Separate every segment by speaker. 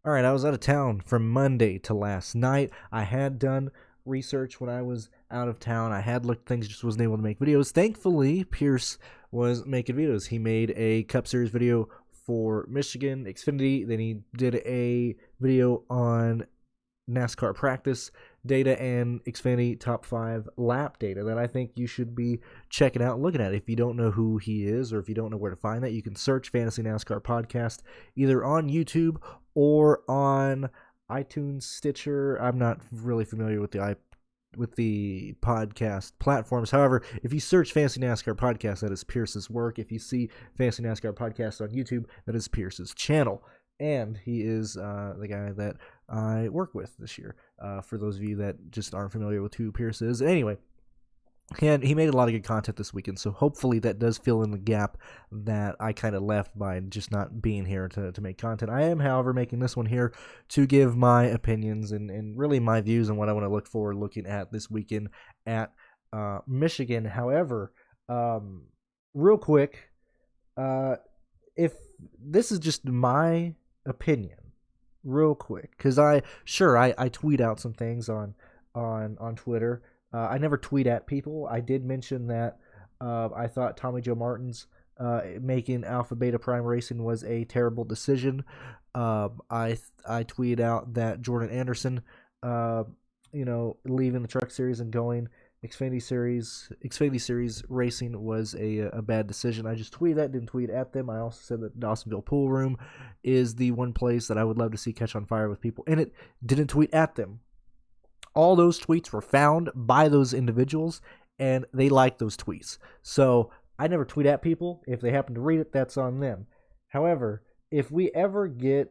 Speaker 1: All right, I was out of town from Monday to last night. I had done research when I was out of town. I had looked at things, just wasn't able to make videos. Thankfully, Pearce was making videos. He made a Cup Series video for Michigan, Xfinity. Then he did a video on NASCAR practice data and Xfinity top 5 lap data that I think you should be checking out and looking at. If you don't know who he is or if you don't know where to find that, you can search Fantasy NASCAR Podcast either on YouTube or on iTunes, Stitcher. I'm not really familiar with the podcast platforms. However, if you search Fantasy NASCAR Podcast, that is Pearce's work. If you see Fantasy NASCAR Podcast on YouTube, that is Pearce's channel. And he is the guy that I work with this year. For those of you that just aren't familiar with who Pearce is. Anyway, he made a lot of good content this weekend, so hopefully that does fill in the gap that I kind of left by just not being here to make content. I am, however, making this one here to give my opinions and really my views on what I want to look for looking at this weekend at Michigan. However, real quick, if this is just my opinion, real quick, because I tweet out some things on Twitter. I never tweet at people. I did mention that I thought Tommy Joe Martin's making Alpha Beta Prime Racing was a terrible decision. I tweeted out that Jordan Anderson, leaving the Truck Series and going Xfinity Series racing was a bad decision. I just tweeted that, didn't tweet at them. I also said that Dawsonville Pool Room is the one place that I would love to see catch on fire with people in it. Didn't tweet at them. All those tweets were found by those individuals, and they liked those tweets. So I never tweet at people. If they happen to read it, that's on them. However, if we ever get,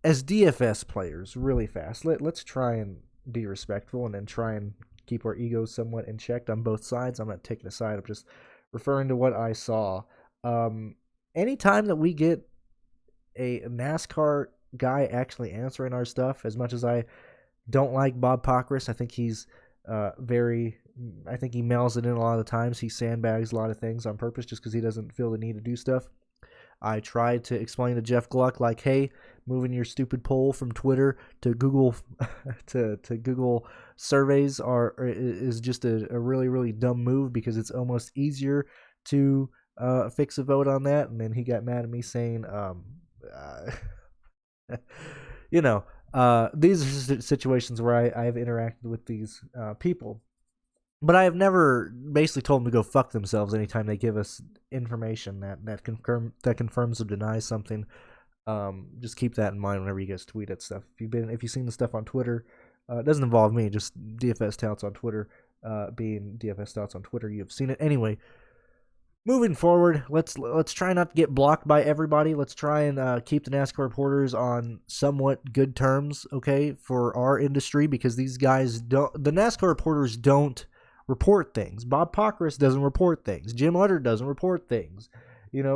Speaker 1: as DFS players, really fast, let's try and be respectful and then try and keep our egos somewhat in check on both sides. I'm not taking a side. I'm just referring to what I saw. Anytime that we get a NASCAR guy actually answering our stuff, as much as I don't like Bob Pockrass, I think he's I think he mails it in a lot of the times. He sandbags a lot of things on purpose just because he doesn't feel the need to do stuff. I tried to explain to Jeff Gluck, like, hey, moving your stupid poll from Twitter to Google to Google surveys is just a really, really dumb move because it's almost easier to fix a vote on that. And then he got mad at me saying, these are situations where I have interacted with these people. But I have never basically told them to go fuck themselves anytime they give us information that confirms or denies something. Just keep that in mind whenever you guys tweet at stuff. If you've seen the stuff on Twitter, it doesn't involve me, just DFS touts on Twitter, being DFS touts on Twitter. You've seen it anyway. Moving forward, let's try not to get blocked by everybody. Let's try and keep the NASCAR reporters on somewhat good terms, okay, for our industry, because these guys the NASCAR reporters don't report things. Bob Pockrass doesn't report things. Jim Utter doesn't report things.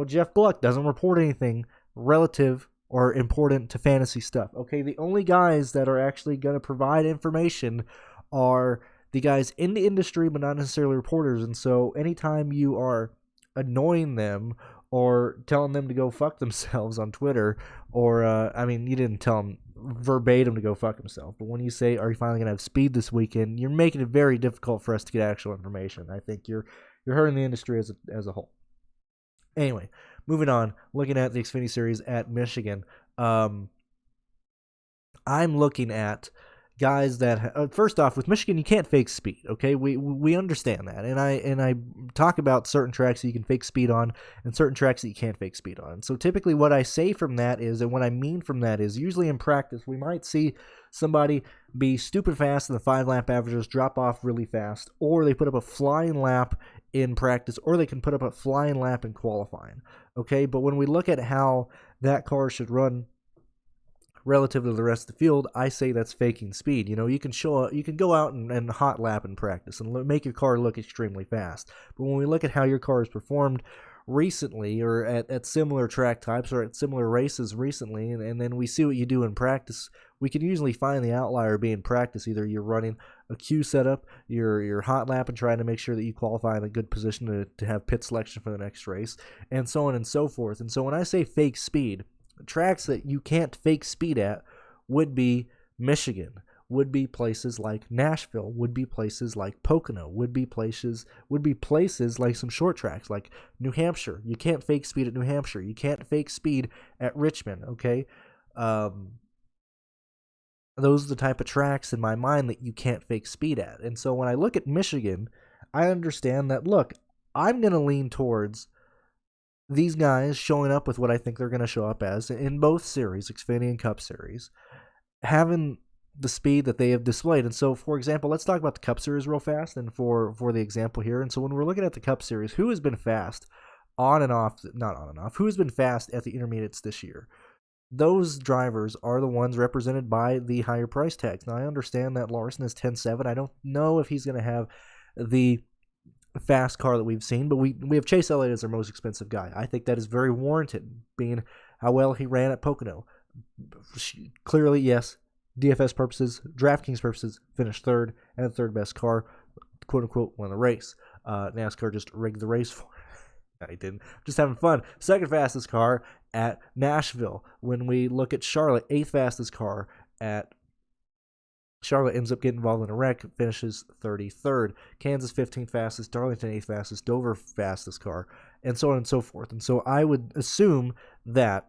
Speaker 1: Jeff Gluck doesn't report anything relative or important to fantasy stuff. Okay, the only guys that are actually going to provide information are the guys in the industry, but not necessarily reporters. And so anytime you are annoying them or telling them to go fuck themselves on Twitter, or you didn't tell them verbatim to go fuck himself, but when you say, are you finally going to have speed this weekend, you're making it very difficult for us to get actual information. I think you're hurting the industry as a whole. Anyway, moving on, looking at the Xfinity Series at Michigan, I'm looking at guys that first off, with Michigan, you can't fake speed. Okay, we understand that, and I talk about certain tracks that you can fake speed on and certain tracks that you can't fake speed on. So typically, what I say from that is, and what I mean from that is, usually in practice, we might see somebody be stupid fast and the 5-lap averages drop off really fast, or they put up a flying lap in practice, or they can put up a flying lap in qualifying. Okay, but when we look at how that car should run relative to the rest of the field, I say that's faking speed. You can go out and hot lap in practice and make your car look extremely fast. But when we look at how your car has performed recently, or at similar track types or at similar races recently, and then we see what you do in practice, we can usually find the outlier being practice. Either you're running a Q setup, you're hot lapping, trying to make sure that you qualify in a good position to have pit selection for the next race, and so on and so forth. And so when I say fake speed, Tracks that you can't fake speed at would be Michigan, would be places like Nashville, would be places like Pocono, would be places like some short tracks like New Hampshire. You can't fake speed at New Hampshire. You can't fake speed at Richmond, okay? Those are the type of tracks in my mind that you can't fake speed at. And so when I look at Michigan, I understand that, look, I'm going to lean towards these guys showing up with what I think they're going to show up as in both series, Xfinity and Cup Series, having the speed that they have displayed. And so, for example, let's talk about the Cup Series real fast and for the example here. And so when we're looking at the Cup Series, who has been fast not on and off, who has been fast at the intermediates this year? Those drivers are the ones represented by the higher price tags. Now, I understand that Larson is 10.7. I don't know if he's going to have the fast car that we've seen, but we have Chase Elliott as our most expensive guy. I think that is very warranted, being how well he ran at Pocono. Clearly, yes, DFS purposes, DraftKings purposes, finished third and the third best car, quote unquote, won the race. NASCAR just rigged the race for him. I didn't. Just having fun. Second fastest car at Nashville. When we look at Charlotte, eighth fastest car at Charlotte, ends up getting involved in a wreck, finishes 33rd. Kansas, 15th fastest. Darlington, 8th fastest. Dover, fastest car, and so on and so forth. And so I would assume that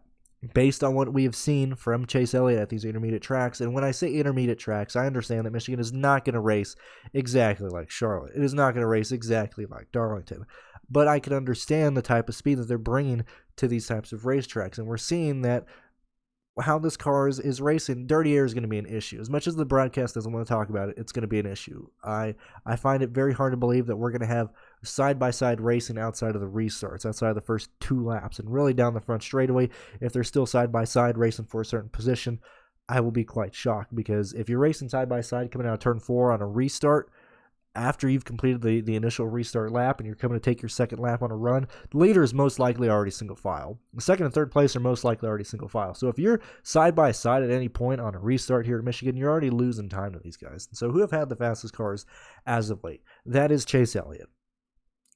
Speaker 1: based on what we have seen from Chase Elliott at these intermediate tracks, and when I say intermediate tracks, I understand that Michigan is not going to race exactly like Charlotte. It is not going to race exactly like Darlington. But I can understand the type of speed that they're bringing to these types of racetracks. And we're seeing that how this car is racing, dirty air is going to be an issue. As much as the broadcast doesn't want to talk about it, it's going to be an issue. I find it very hard to believe that we're going to have side-by-side racing outside of the restarts, outside of the first 2 laps, and really down the front straightaway. If they're still side-by-side racing for a certain position, I will be quite shocked, because if you're racing side-by-side coming out of turn 4 on a restart, after you've completed the initial restart lap and you're coming to take your second lap on a run, the leader is most likely already single file. The second and third place are most likely already single file. So if you're side by side at any point on a restart here in Michigan, you're already losing time to these guys. And so who have had the fastest cars as of late? That is Chase Elliott.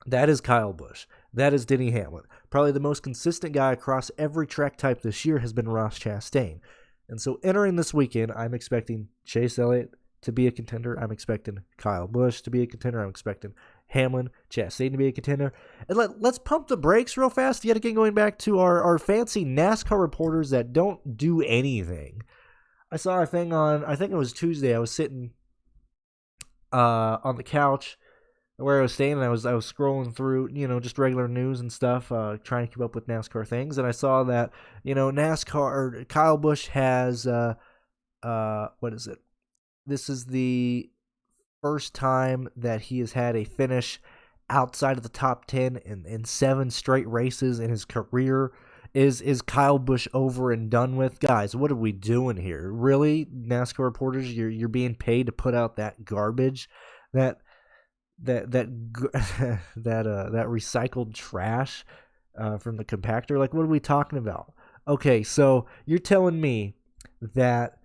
Speaker 1: That is Kyle Busch. That is Denny Hamlin. Probably the most consistent guy across every track type this year has been Ross Chastain. And so entering this weekend, I'm expecting Chase Elliott to be a contender. I'm expecting Kyle Busch to be a contender. I'm expecting Hamlin, Chastain to be a contender. And let's pump the brakes real fast, yet again going back to our fancy NASCAR reporters that don't do anything. I saw a thing on, I think it was Tuesday, I was sitting on the couch where I was staying, and I was scrolling through, just regular news and stuff, trying to keep up with NASCAR things, and I saw that, NASCAR, or Kyle Busch has, what is it? This is the first time that he has had a finish outside of the top 10 in 7 straight races in his career. Is Kyle Busch over and done with? Guys, what are we doing here? Really, NASCAR reporters, you're being paid to put out that garbage, that recycled trash from the compactor? Like, what are we talking about? Okay, so you're telling me that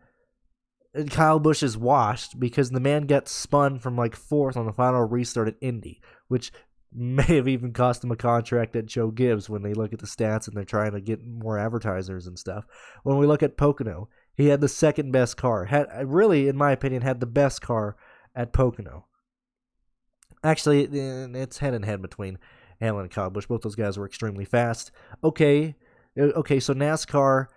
Speaker 1: Kyle Busch is washed because the man got spun from like 4th on the final restart at Indy, which may have even cost him a contract at Joe Gibbs when they look at the stats and they're trying to get more advertisers and stuff. When we look at Pocono, he had the second best car. Really, in my opinion, had the best car at Pocono. Actually, it's head and head between Hamlin and Kyle Busch. Both those guys were extremely fast. Okay, so NASCAR,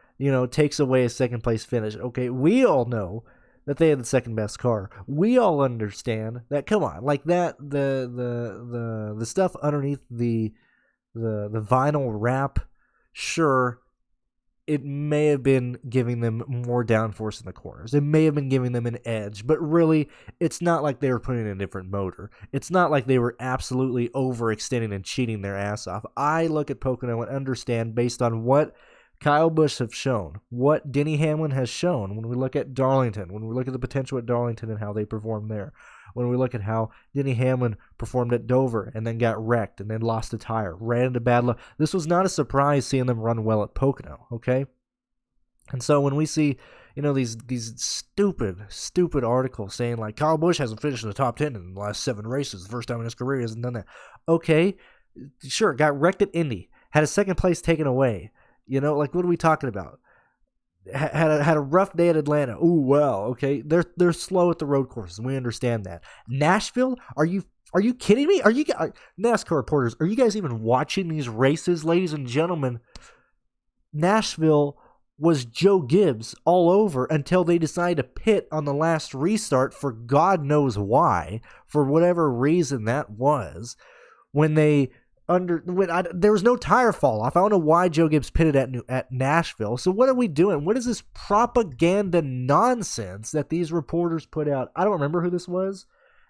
Speaker 1: takes away a second place finish. Okay, we all know that they had the second best car. We all understand that. Come on, like that, the stuff underneath the vinyl wrap, sure, it may have been giving them more downforce in the corners. It may have been giving them an edge, but really, it's not like they were putting in a different motor. It's not like they were absolutely overextending and cheating their ass off. I look at Pocono and understand, based on what Kyle Busch have shown, what Denny Hamlin has shown, when we look at Darlington, when we look at the potential at Darlington and how they performed there, when we look at how Denny Hamlin performed at Dover and then got wrecked and then lost a tire, ran into bad luck. This was not a surprise seeing them run well at Pocono, okay? And so when we see, these stupid articles saying like Kyle Busch hasn't finished in the top 10 in the last 7 races, the first time in his career he hasn't done that. Okay, sure, got wrecked at Indy, had a second place taken away. What are we talking about? had a rough day at Atlanta. Ooh, well, okay. They're slow at the road courses. We understand that. Nashville, are you kidding me? Are NASCAR reporters, are you guys even watching these races, ladies and gentlemen? Nashville was Joe Gibbs all over until they decided to pit on the last restart for God knows why, for whatever reason that was. When there was no tire fall off. I don't know why Joe Gibbs pitted at Nashville. So what are we doing? What is this propaganda nonsense that these reporters put out? I don't remember who this was.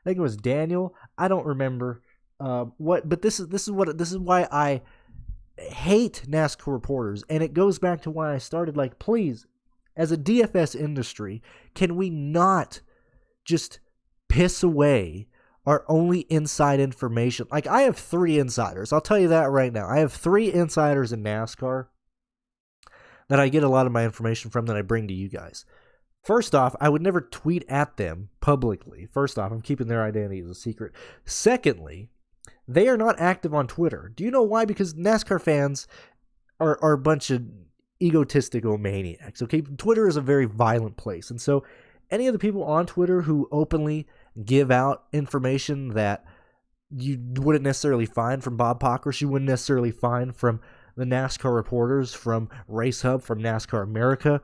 Speaker 1: I think it was Daniel. I don't remember but this is why I hate NASCAR reporters, and it goes back to why I started. Like, please, as a DFS industry, can we not just piss away our only inside information? Like, I have 3 insiders. I'll tell you that right now. I have 3 insiders in NASCAR that I get a lot of my information from that I bring to you guys. First off, I would never tweet at them publicly. First off, I'm keeping their identity as a secret. Secondly, they are not active on Twitter. Do you know why? Because NASCAR fans are a bunch of egotistical maniacs. Okay, Twitter is a very violent place, and so any of the people on Twitter who openly give out information that you wouldn't necessarily find from Bob Pockris, you wouldn't necessarily find from the NASCAR reporters, from Race Hub, from NASCAR America,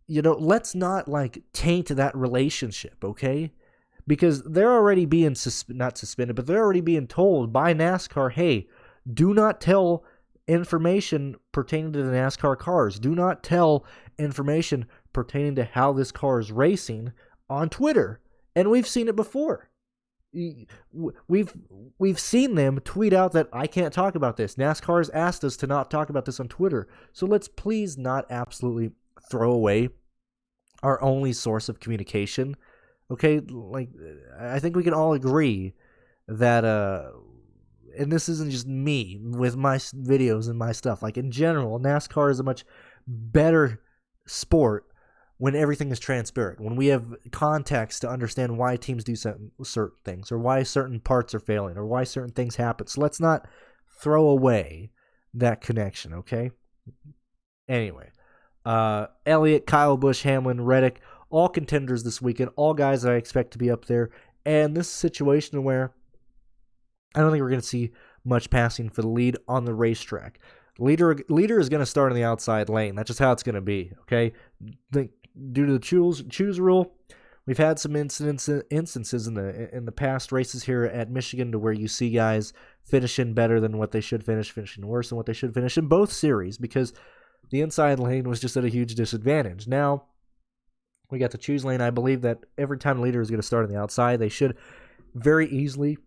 Speaker 1: let's not taint that relationship, okay? Because they're already being not suspended, but they're already being told by NASCAR, hey, do not tell information pertaining to the NASCAR cars. Do not tell information pertaining to how this car is racing on Twitter. And we've seen it before. We've seen them tweet out that I can't talk about this. NASCAR has asked us to not talk about this on Twitter. So let's please not absolutely throw away our only source of communication. Okay, I think we can all agree that, and this isn't just me with my videos and my stuff. Like, in general, NASCAR is a much better sport when everything is transparent, when we have context to understand why teams do certain things, or why certain parts are failing, or why certain things happen. So let's not throw away that connection, okay? Anyway, Elliott, Kyle Busch, Hamlin, Reddick, all contenders this weekend, all guys that I expect to be up there. And this is a situation where I don't think we're going to see much passing for the lead on the racetrack. Leader is going to start on the outside lane. That's just how it's going to be, okay? Due to the choose rule, we've had some instances in the past races here at Michigan to where you see guys finishing better than what they should finish, finishing worse than what they should finish in both series because the inside lane was just at a huge disadvantage. Now, we got the choose lane. I believe that every time the leader is going to start on the outside, they should very easily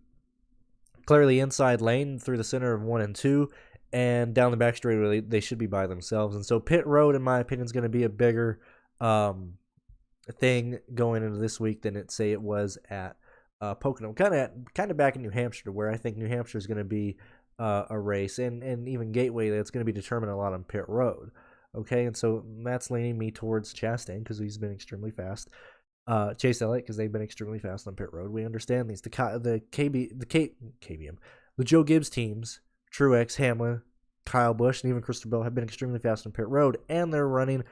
Speaker 1: clear the inside lane through the center of 1 and 2, and down the back straightaway, they should be by themselves. And so pit road, in my opinion, is going to be a bigger thing going into this week than it was at Pocono. Kind of back in New Hampshire, where I think New Hampshire is going to be a race, and even Gateway that's going to be determined a lot on pit road. Okay, and so that's leaning me towards Chastain because he's been extremely fast. Chase Elliott because they've been extremely fast on pit road. We understand these. The Joe Gibbs teams, Truex, Hamlin, Kyle Busch, and even Christopher Bell have been extremely fast on pit road, and they're running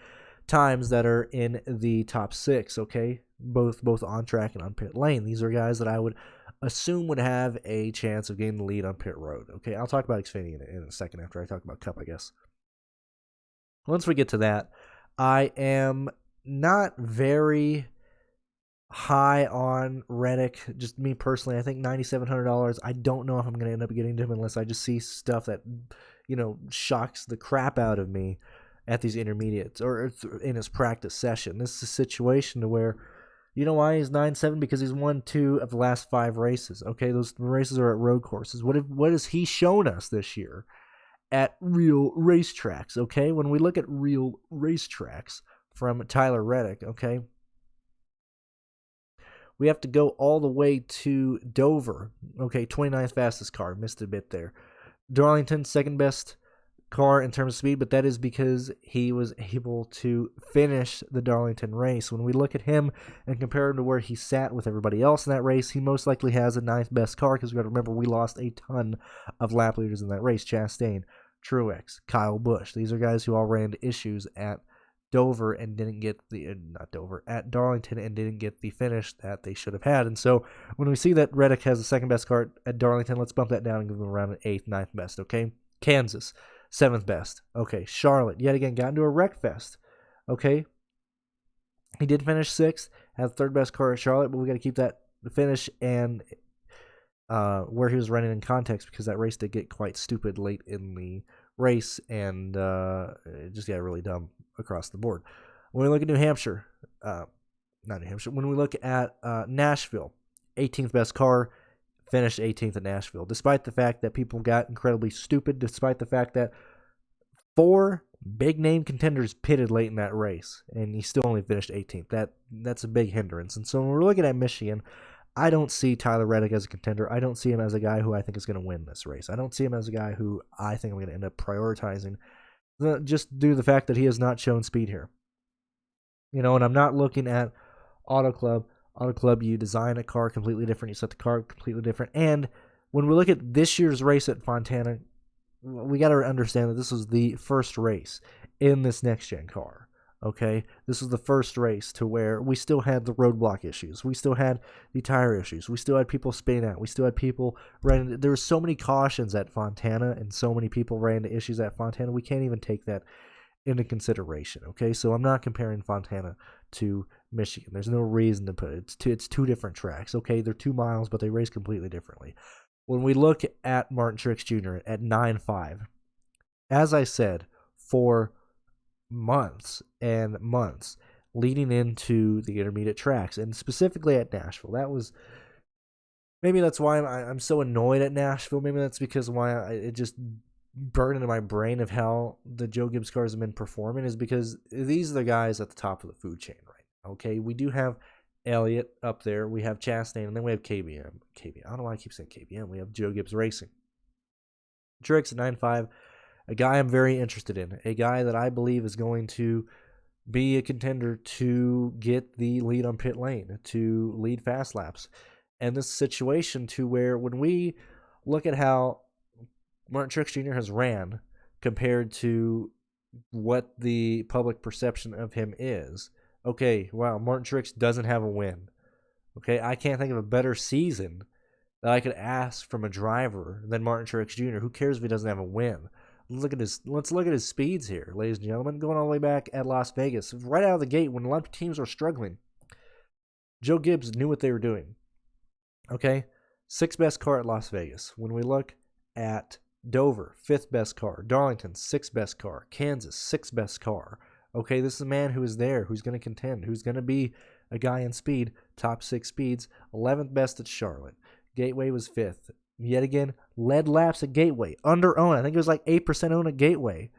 Speaker 1: times that are in the top 6. Okay, both on track and on pit lane. These are guys that I would assume would have a chance of getting the lead on pit road. Okay, I'll talk about Xfinity in a second after I talk about Cup, I guess. Once we get to that, I am not very high on Reddick. Just me personally, I think $9,700. I don't know if I'm going to end up getting to him unless I just see stuff that, shocks the crap out of me at these intermediates or in his practice session. This is a situation to where, you know why he's 9-7? Because he's won 2 of the last 5 races. Okay, those races are at road courses. What has he shown us this year at real racetracks? Okay, when we look at real racetracks from Tyler Reddick, okay, we have to go all the way to Dover. Okay, 29th fastest car. Missed a bit there. Darlington, second best car in terms of speed, but that is because he was able to finish the Darlington race. When we look at him and compare him to where he sat with everybody else in that race, he most likely has a 9th best car because we got to remember we lost a ton of lap leaders in that race. Chastain, Truex, Kyle Busch. These are guys who all ran into issues at Dover and didn't get the not Dover at Darlington and didn't get the finish that they should have had. And so when we see that Reddick has the second best car at Darlington, let's bump that down and give them around an 8th, 9th best. Okay, Kansas 7th best. Okay, Charlotte yet again got into a wreck fest. Okay, he did finish 6th, had the 3rd best car at Charlotte, but we got to keep that finish and where he was running in context, because that race did get quite stupid late in the race, and it just got really dumb across the board. When we look at New Hampshire, not New Hampshire, when we look at Nashville, 18th best car, finished 18th at Nashville, despite the fact that people got incredibly stupid, despite the fact that 4 big-name contenders pitted late in that race, and he still only finished 18th. That's a big hindrance. And so when we're looking at Michigan, I don't see Tyler Reddick as a contender. I don't see him as a guy who I think is going to win this race. I don't see him as a guy who I think I'm going to end up prioritizing, just due to the fact that he has not shown speed here. And I'm not looking at Auto Club. Auto Club, you design a car completely different. You set the car completely different. And when we look at this year's race at Fontana, we got to understand that this was the first race in this next-gen car. Okay, this was the first race to where we still had the roadblock issues. We still had the tire issues. We still had people spinning out. We still had people running. There were so many cautions at Fontana, and so many people ran into issues at Fontana. We can't even take that into consideration. Okay, so I'm not comparing Fontana to Michigan. There's no reason to put it. It's two different tracks. Okay, they're 2 miles, but they race completely differently. When we look at Martin Truex Jr. at 9.5, as I said, for months and months leading into the intermediate tracks, and specifically at Nashville, maybe that's why I'm so annoyed at Nashville. Maybe that's because why it just burned into my brain of how the Joe Gibbs cars have been performing, is because these are the guys at the top of the food chain right now. Okay, we do have Elliott up there, we have Chastain, and then we have KBM. I don't know why I keep saying KBM. We have Joe Gibbs Racing. Truex at 9.5, a guy I'm very interested in, a guy that I believe is going to be a contender to get the lead on pit lane, to lead fast laps. And this situation to where when we look at how Martin Truex Jr. has ran compared to what the public perception of him is, okay, wow, Martin Truex doesn't have a win. Okay, I can't think of a better season that I could ask from a driver than Martin Truex Jr. Who cares if he doesn't have a win? Let's look at his speeds here, ladies and gentlemen. Going all the way back at Las Vegas, right out of the gate, when a lot of teams were struggling, Joe Gibbs knew what they were doing. Okay, 6th best car at Las Vegas. When we look at Dover, 5th best car. Darlington, 6th best car. Kansas, 6th best car. Okay, this is a man who is there, who's going to contend, who's going to be a guy in speed, top 6 speeds. 11th best at Charlotte. Gateway was 5th. Yet again, led laps at Gateway. Under own. I think it was like 8% own at Gateway.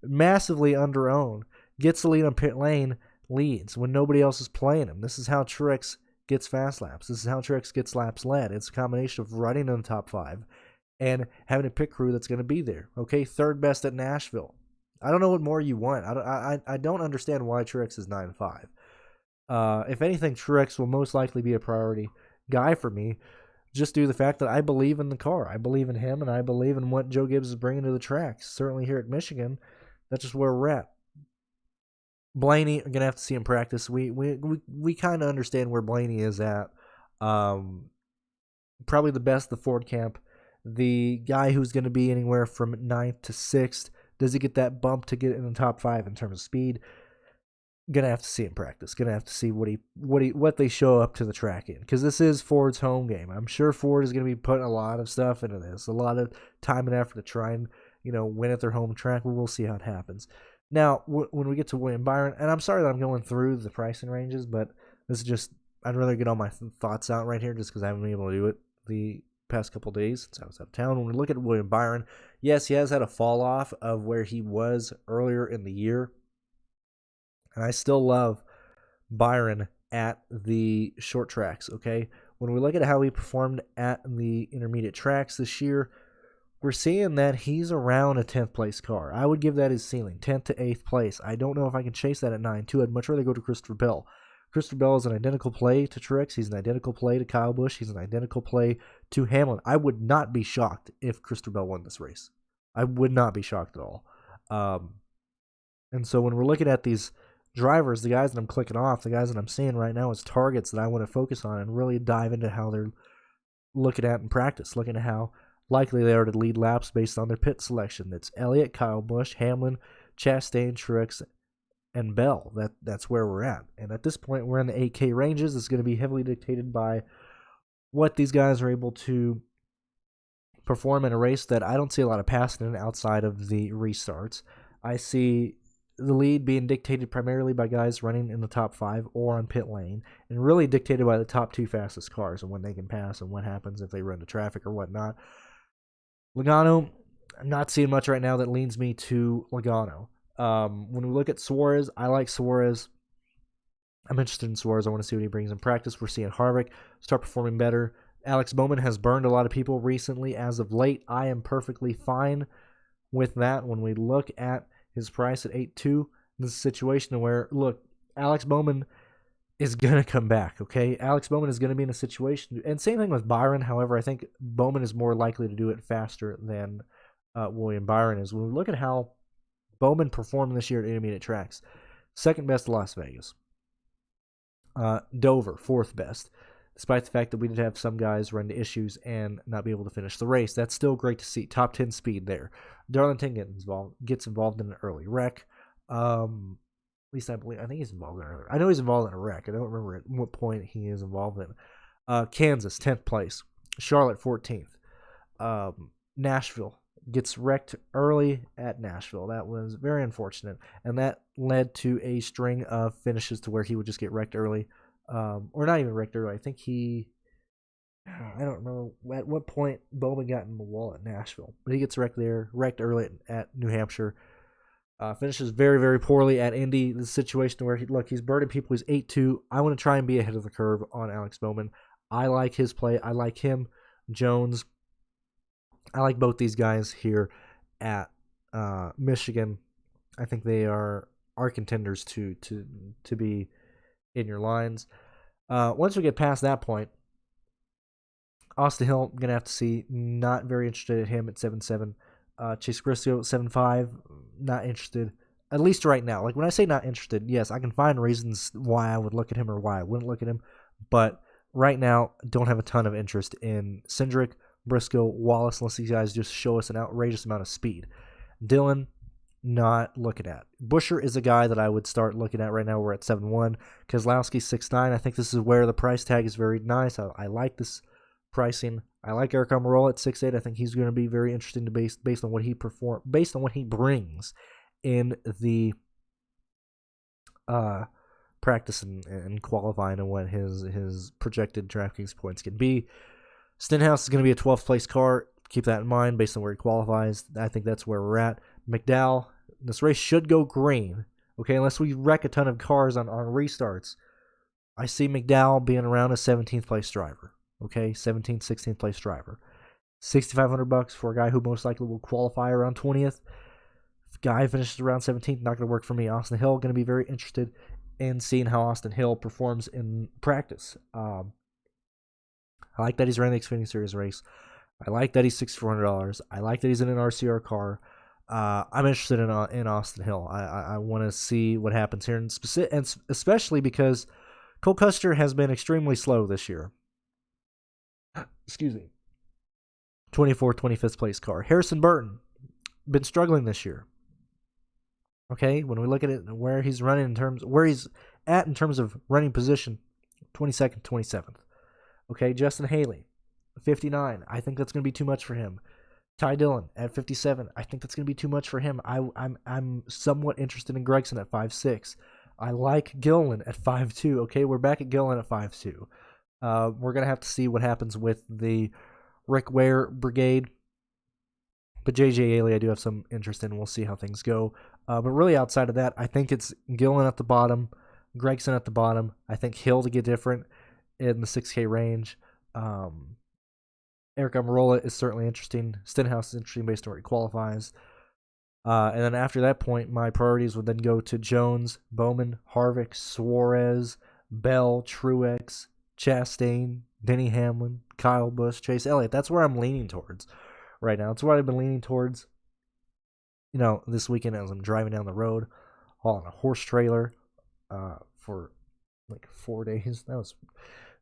Speaker 1: Massively under own. Gets the lead on pit lane, leads when nobody else is playing him. This is how Truex gets fast laps. This is how Truex gets laps led. It's a combination of running in the top 5 and having a pit crew that's going to be there. Okay, 3rd best at Nashville. I don't know what more you want. I don't understand why Truex is 9.5. If anything, Truex will most likely be a priority guy for me, just due to the fact that I believe in the car. I believe in him, and I believe in what Joe Gibbs is bringing to the tracks. Certainly here at Michigan, that's just where we're at. Blaney, I'm going to have to see him practice. We kind of understand where Blaney is at. Probably the best, the Ford camp. The guy who's going to be anywhere from 9th to 6th. Does he get that bump to get in the top 5 in terms of speed? Gonna have to see him practice. Gonna have to see what they show up to the track in, because this is Ford's home game. I'm sure Ford is gonna be putting a lot of stuff into this, a lot of time and effort to try and win at their home track. We'll see how it happens. Now, when we get to William Byron, and I'm sorry that I'm going through the pricing ranges, but this is just, I'd rather get all my thoughts out right here, just because I haven't been able to do it the past couple days since I was out of town. When we look at William Byron, yes, he has had a fall off of where he was earlier in the year. And I still love Byron at the short tracks, okay? When we look at how he performed at the intermediate tracks this year, we're seeing that he's around a 10th place car. I would give that his ceiling, 10th to 8th place. I don't know if I can chase that at 9-2. I'd much rather go to Christopher Bell. Christopher Bell is an identical play to Truex. He's an identical play to Kyle Busch. He's an identical play to Hamlin. I would not be shocked if Christopher Bell won this race. I would not be shocked at all. And so when we're looking at these drivers, the guys that I'm clicking off, the guys that I'm seeing right now as targets that I want to focus on and really dive into how they're looking at in practice, looking at how likely they are to lead laps based on their pit selection. That's Elliott, Kyle Busch, Hamlin, Chastain, Truex, and Bell. That's where we're at. And at this point, we're in the 8K ranges. It's going to be heavily dictated by what these guys are able to perform in a race that I don't see a lot of passing in outside of the restarts. I see the lead being dictated primarily by guys running in the top 5 or on pit lane, and really dictated by the top 2 fastest cars and when they can pass and what happens if they run into traffic or whatnot. Logano, I'm not seeing much right now that leans me to Logano. When we look at Suarez, I like Suarez. I'm interested in Suarez. I want to see what he brings in practice. We're seeing Harvick start performing better. Alex Bowman has burned a lot of people recently as of late. I am perfectly fine with that. When we look at his price at 8.2, this is a situation where, look, Alex Bowman is going to come back, okay? Alex Bowman is going to be in a situation, and same thing with Byron. However, I think Bowman is more likely to do it faster than William Byron is. When we look at how Bowman performed this year at intermediate tracks, second best to Las Vegas. Dover, fourth best. Despite the fact that we did have some guys run into issues and not be able to finish the race, that's still great to see. Top 10 speed there. Darlington gets involved in an early wreck. At least I think he's involved in an early. I know he's involved in a wreck. I don't remember at what point he is involved in. Kansas, 10th place. Charlotte, 14th. Nashville gets wrecked early at Nashville. That was very unfortunate, and that led to a string of finishes to where he would just get wrecked early. Or not even wrecked early. I think I don't remember at what point Bowman got in the wall at Nashville, but he gets wrecked there, wrecked early at New Hampshire. Finishes very, very poorly at Indy. This situation where he's burning people. He's 8.2. I want to try and be ahead of the curve on Alex Bowman. I like his play. I like him. Jones. I like both these guys here at Michigan. I think they are contenders to be in your lines. Once we get past that point, Austin Hill, I'm going to have to see. Not very interested in him at 7.7. Chase Briscoe, 7.5. Not interested, at least right now. Like, when I say not interested, yes, I can find reasons why I would look at him or why I wouldn't look at him. But right now, don't have a ton of interest in Cindric, Briscoe, Wallace, unless these guys just show us an outrageous amount of speed. Dillon, not looking at. Buescher is a guy that I would start looking at right now. We're at 7.1. Keselowski, 6.9. I think this is where the price tag is very nice. I like this pricing. I like Eric Almirola at 6.8. I think he's going to be very interesting to based on what he brings in the practice and qualifying and what his projected DraftKings points can be. Stenhouse is going to be a 12th place car. Keep that in mind based on where he qualifies. I think that's where we're at. McDowell, this race should go green, okay, unless we wreck a ton of cars on restarts. I see McDowell being around a 17th place driver, okay, 17th, 16th place driver. $6,500 for a guy who most likely will qualify around 20th. If a guy finishes around 17th, not going to work for me. Austin Hill, going to be very interested in seeing how Austin Hill performs in practice. I like that he's running the Xfinity Series race. I like that he's $6,400. I like that he's in an RCR car. I'm interested in Austin Hill. I want to see what happens here, and especially because Cole Custer has been extremely slow this year. Excuse me. 25th place car. Harrison Burton, been struggling this year. Okay, when we look at it, where he's running where he's at in terms of running position, 22nd, 27th. Okay, Justin Haley, 59. I think that's going to be too much for him. Ty Dillon at 57. I think that's going to be too much for him. I'm somewhat interested in Gragson at 5.6. I like Gillen at 5.2. Okay, we're back at Gillen at 5.2. We're going to have to see what happens with the Rick Ware brigade. But J.J. Haley I do have some interest in. We'll see how things go. But really outside of that, I think it's Gillen at the bottom, Gregson at the bottom. I think Hill to get different in the 6K range. Eric Almirola is certainly interesting. Stenhouse is interesting based on where he qualifies. And then after that point, my priorities would then go to Jones, Bowman, Harvick, Suarez, Bell, Truex, Chastain, Denny Hamlin, Kyle Busch, Chase Elliott. That's where I'm leaning towards right now. That's where I've been leaning towards, this weekend as I'm driving down the road on a horse trailer for like 4 days. That was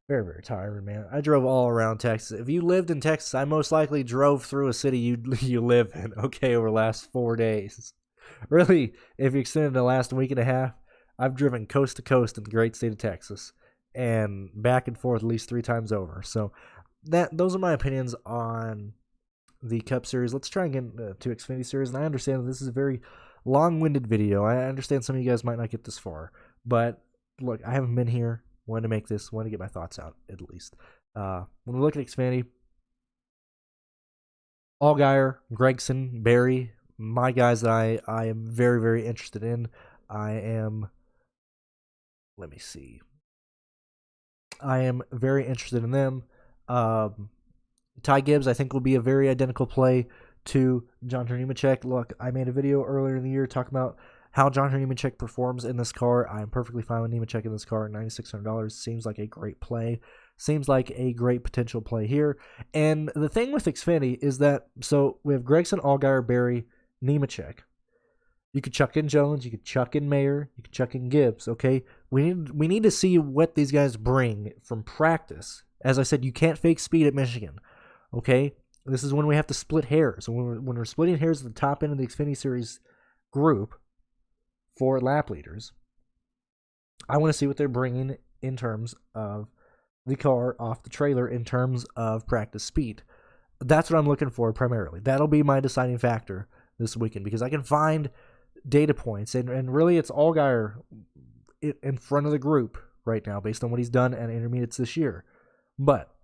Speaker 1: very, very tiring, man. I drove all around Texas. If you lived in Texas, I most likely drove through a city you live in, okay, over the last 4 days. Really, if you extended the last week and a half, I've driven coast to coast in the great state of Texas and back and forth at least 3 times over. So those are my opinions on the Cup Series. Let's try and get to Xfinity Series. And I understand that this is a very long-winded video. I understand some of you guys might not get this far. But look, I haven't been here. Wanted to make this. Wanted to get my thoughts out at least. When we look at Xfinity, Allgaier, Gregson, Barry, my guys that I am very, very interested in. Let me see. I am very interested in them. Ty Gibbs, I think, will be a very identical play to John Nemechek. Look, I made a video earlier in the year talking about how John Nemechek performs in this car. I'm perfectly fine with Nemechek in this car at $9,600. Seems like a great play. Seems like a great potential play here. And the thing with Xfinity is that, so we have Gregson, Allgaier, Barry, Nemechek. You could chuck in Jones, you could chuck in Mayer, you could chuck in Gibbs, okay? We need to see what these guys bring from practice. As I said, you can't fake speed at Michigan, okay? This is when we have to split hairs. When we're splitting hairs at the top end of the Xfinity Series group for lap leaders, I want to see what they're bringing in terms of the car off the trailer in terms of practice speed. That's what I'm looking for primarily. That'll be my deciding factor this weekend because I can find data points, and really it's Allgaier in front of the group right now based on what he's done at intermediates this year. But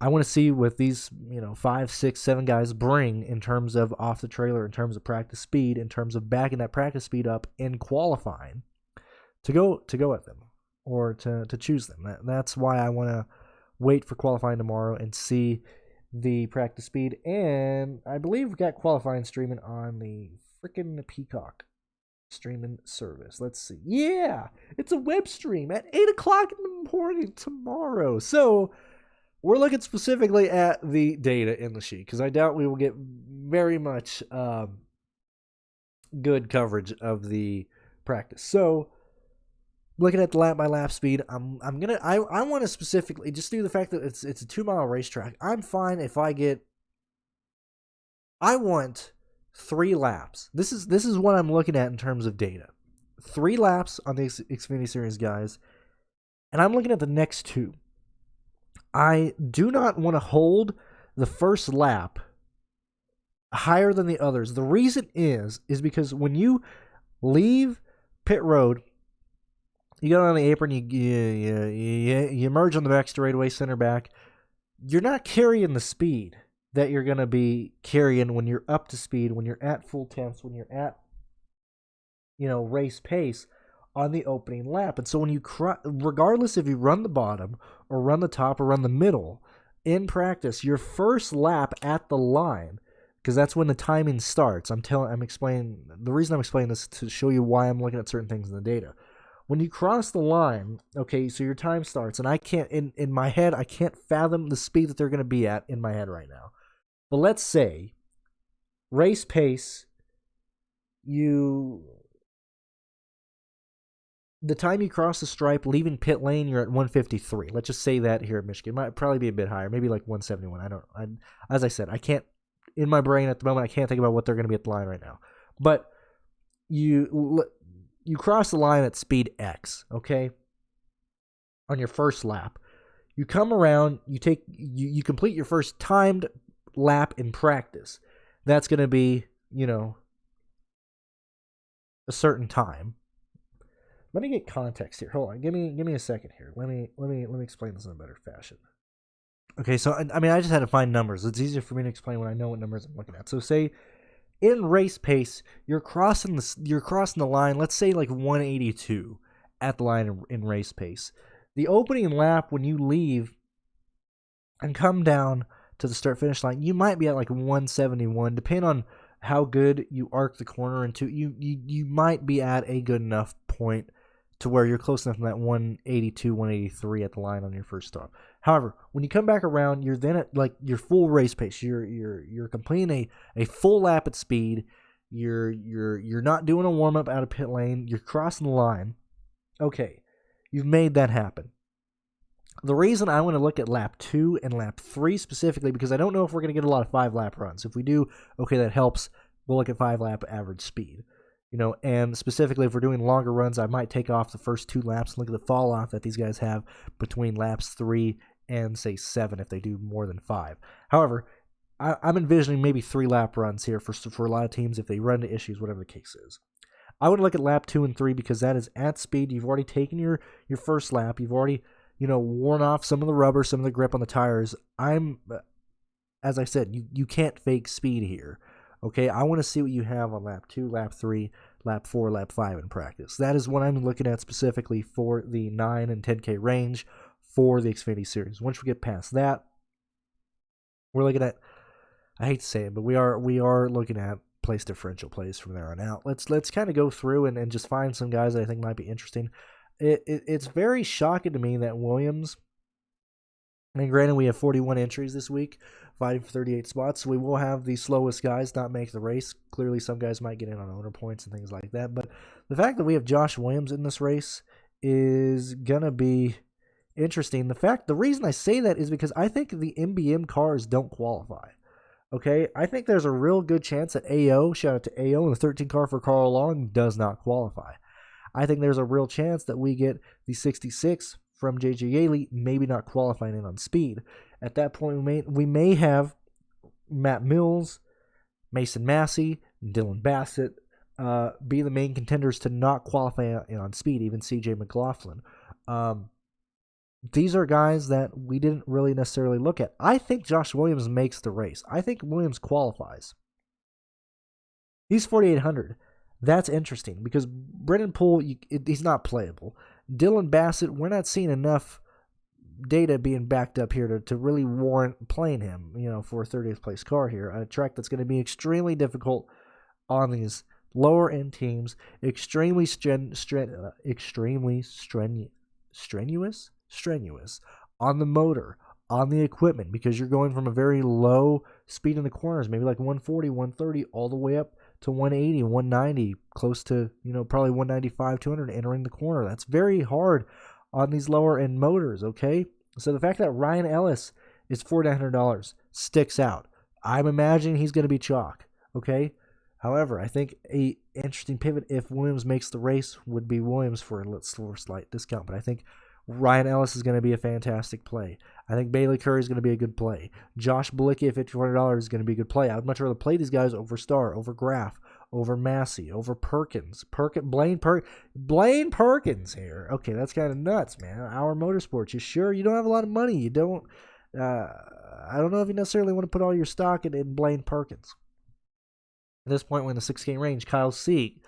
Speaker 1: I want to see what these 5, 6, 7 guys bring in terms of off the trailer, in terms of practice speed, in terms of backing that practice speed up in qualifying to go at them or to choose them. That's why I want to wait for qualifying tomorrow and see the practice speed. And I believe we got qualifying streaming on the freaking Peacock streaming service. Let's see. Yeah, it's a web stream at 8 o'clock in the morning tomorrow. So we're looking specifically at the data in the sheet because I doubt we will get very much good coverage of the practice. So looking at the lap by lap speed, I want to specifically just do the fact that it's a 2-mile racetrack. I'm fine if I want 3 laps. This is what I'm looking at in terms of data. 3 laps on the Xfinity Series, guys. And I'm looking at the next 2. I do not want to hold the first lap higher than the others. The reason is because when you leave pit road, you get on the apron, you emerge on the back straightaway, center back. You're not carrying the speed that you're going to be carrying when you're up to speed, when you're at full temps, when you're at race pace on the opening lap. And so when you regardless if you run the bottom or run the top or run the middle in practice, your first lap at the line, because that's when the timing starts. I'm explaining the reason I'm explaining this to show you why I'm looking at certain things in the data. When you cross the line, okay, so your time starts, and I can't, in my head, I can't fathom the speed that they're going to be at in my head right now. But let's say, race pace, the time you cross the stripe, leaving pit lane, you're at 153. Let's just say that here at Michigan. It might probably be a bit higher, maybe like 171. As I said, I can't, in my brain at the moment, I can't think about what they're going to be at the line right now. But you cross the line at speed X, okay? On your first lap. You come around, you complete your first timed lap in practice. That's going to be, a certain time. Let me get context here. Hold on. Give me a second here. Let me explain this in a better fashion. Okay, so I just had to find numbers. It's easier for me to explain when I know what numbers I'm looking at. So say in race pace, you're crossing the line, let's say like 182 at the line in race pace. The opening lap, when you leave and come down to the start-finish line, you might be at like 171, depending on how good you arc the corner into. You might be at a good enough point to where you're close enough to that 182, 183 at the line on your first stop. However, when you come back around, you're then at like your full race pace. You're completing a full lap at speed. You're not doing a warm up out of pit lane. You're crossing the line. Okay, you've made that happen. The reason I want to look at lap 2 and lap 3 specifically, because I don't know if we're going to get a lot of 5-lap runs. If we do, okay, that helps. We'll look at 5-lap average speed. And specifically if we're doing longer runs, I might take off the first 2 laps and look at the fall off that these guys have between laps 3 and, say, 7 if they do more than 5. However, I'm envisioning maybe 3-lap runs here for a lot of teams if they run into issues, whatever the case is. I would look at lap 2 and 3 because that is at speed. You've already taken your first lap. You've already worn off some of the rubber, some of the grip on the tires. As I said, you can't fake speed here. Okay, I want to see what you have on lap 2, lap 3, lap 4, lap 5 in practice. That is what I'm looking at specifically for the 9 and 10K range for the Xfinity Series. Once we get past that, we're looking at, I hate to say it, but we are looking at place differential plays from there on out. Let's kind of go through and just find some guys that I think might be interesting. It's very shocking to me that Williams, and granted we have 41 entries this week, fighting for 38 spots, so we will have the slowest guys not make the race. Clearly some guys might get in on owner points and things like that, but the fact that we have Josh Williams in this race is going to be interesting. The reason I say that is because I think the MBM cars don't qualify. Okay, I think there's a real good chance that AO, shout out to AO, and the 13 car for Carl Long does not qualify. I think there's a real chance that we get the 66 from J.J. Yaley, maybe not qualifying in on speed. At that point, we may have Matt Mills, Mason Massey, Dylan Bassett be the main contenders to not qualify in on speed, even C.J. McLaughlin. These are guys that we didn't really necessarily look at. I think Josh Williams makes the race. I think Williams qualifies. He's 4,800. That's interesting because Brennan Poole, he's not playable. Dylan Bassett, we're not seeing enough data being backed up here to really warrant playing him, for a 30th place car here. A track that's going to be extremely difficult on these lower end teams, extremely strenuous on the motor, on the equipment, because you're going from a very low speed in the corners, maybe like 140, 130, all the way up to 180, 190, close to, probably 195, 200 entering the corner. That's very hard on these lower end motors, okay? So the fact that Ryan Ellis is $4,900 sticks out. I'm imagining he's going to be chalk, okay? However, I think a interesting pivot if Williams makes the race would be Williams for a slight discount, but I think Ryan Ellis is going to be a fantastic play. I think Bailey Curry is going to be a good play. Josh Bilicki at $5,400 is going to be a good play. I would much rather play these guys over Starr, over Graff, over Massey, over Perkins. Blaine Perkins here. Okay, that's kind of nuts, man. Our Motorsports. You sure you don't have a lot of money? You don't. I don't know if you necessarily want to put all your stock in Blaine Perkins. At this point, we're in the 6K range. Kyle Sieg,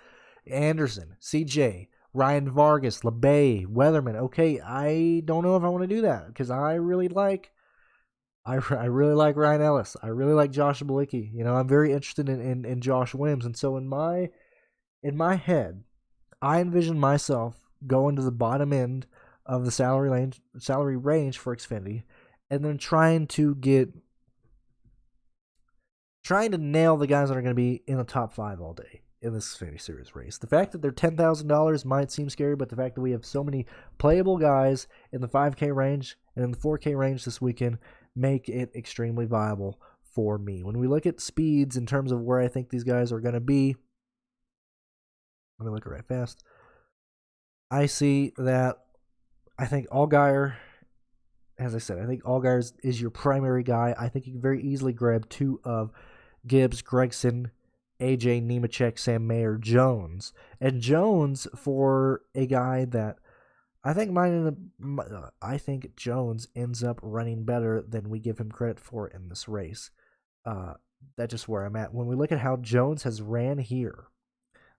Speaker 1: Anderson, CJ, Ryan Vargas, LeBay, Weatherman. Okay, I don't know if I want to do that because I really like Ryan Ellis. I really like Josh Bilicki. I'm very interested in Josh Williams, and so in my head, I envision myself going to the bottom end of the salary range for Xfinity, and then trying to nail the guys that are going to be in the top 5 all day in this Xfinity Series race. The fact that they're $10,000 might seem scary, but the fact that we have so many playable guys in the 5K range and in the 4K range this weekend make it extremely viable for me. When we look at speeds in terms of where I think these guys are going to be, let me look right fast. I see that I think Allgaier, as I said, I think Allgaier is your primary guy. I think you can very easily grab 2 of Gibbs, Gregson, AJ, Nemechek, Sam Mayer, Jones. And Jones, for a guy that I think Jones ends up running better than we give him credit for in this race. That's just where I'm at. When we look at how Jones has ran here,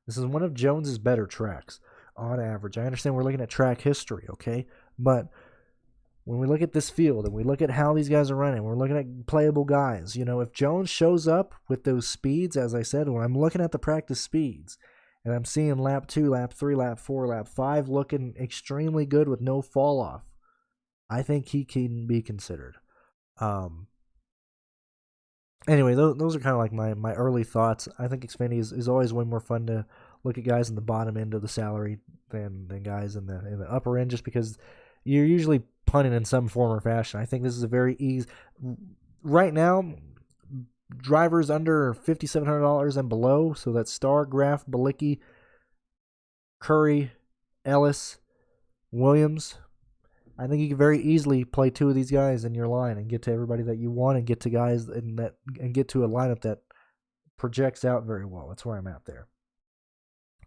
Speaker 1: this is one of Jones's better tracks on average. I understand we're looking at track history, okay? But when we look at this field and we look at how these guys are running, we're looking at playable guys. If Jones shows up with those speeds, as I said, when I'm looking at the practice speeds and I'm seeing lap 2, lap 3, lap 4, lap 5 looking extremely good with no fall off, I think he can be considered. Anyway, those are kind of like my early thoughts. I think Xfinity is always way more fun to look at guys in the bottom end of the salary than guys in the upper end, just because you're usually punting in some form or fashion. I think this is a very easy right now. Drivers under $5,700 and below, so that's Starr, Graf, Bilicki, Curry, Ellis, Williams. I think you can very easily play 2 of these guys in your line and get to everybody that you want, and get to guys and get to a lineup that projects out very well. That's where I'm at there.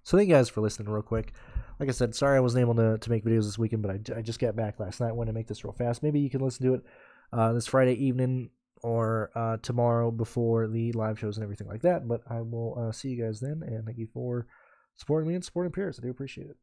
Speaker 1: So thank you guys for listening real quick. Like I said, sorry I wasn't able to make videos this weekend, but I just got back last night. I wanted to make this real fast. Maybe you can listen to it this Friday evening or tomorrow before the live shows and everything like that. But I will see you guys then, and thank you for supporting me and supporting Pearce. I do appreciate it.